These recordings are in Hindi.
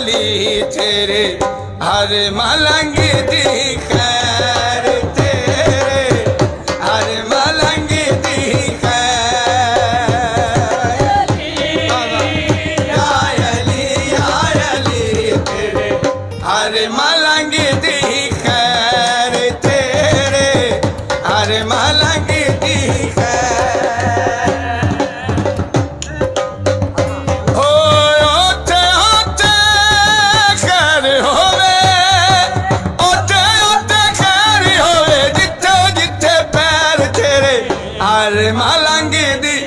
अली तेरे हर मलंग दी खैर तेरे हर मलंग दी खैर या अली तेरे हर मलंग दी खैर तेरे हर मलंग दी हर मलंग दी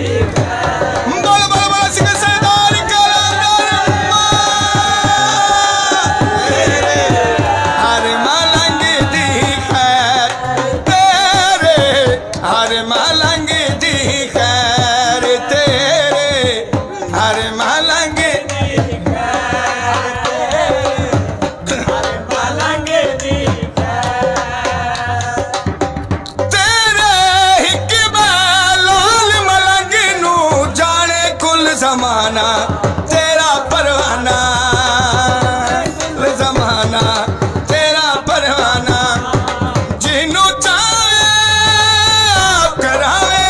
बोल बोल बोल सिंह सरदार हर मलंग दी खैर तेरे हर मलंग दी खैर तेरे हर मलंग दी खैर हर मलंग दी ज़माना तेरा परवाना ज़माना तेरा परवाना जिन्नू चाहे आप करावे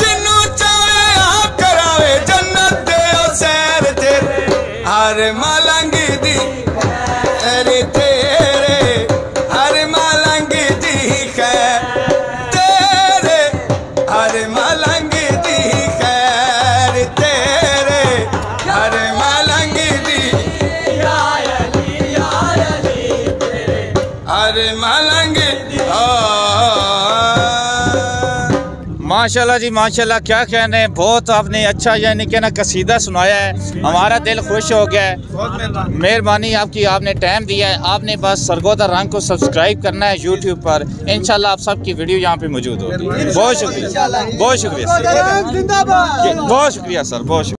जिन्नू चाहे आप करावे जन्नत दे सैर तेरे हर मलंग दी खैर तेरे हर मलंग दी खैर तेरे हर मलंग दी हर मलंग दी हर मलंग माशाल्लाह जी माशाल्लाह, क्या कहने, बहुत आपने अच्छा यानी कि ना कसीदा सुनाया है, हमारा दिल खुश हो गया है। मेहरबानी आपकी, आपने टाइम दिया है। आपने बस सरगोदा रंग को सब्सक्राइब करना है यूट्यूब पर, इंशाल्लाह आप सबकी वीडियो यहाँ पे मौजूद होगी। बहुत शुक्रिया, बहुत शुक्रिया, बहुत शुक्रिया सर, बहुत शुक्रिया।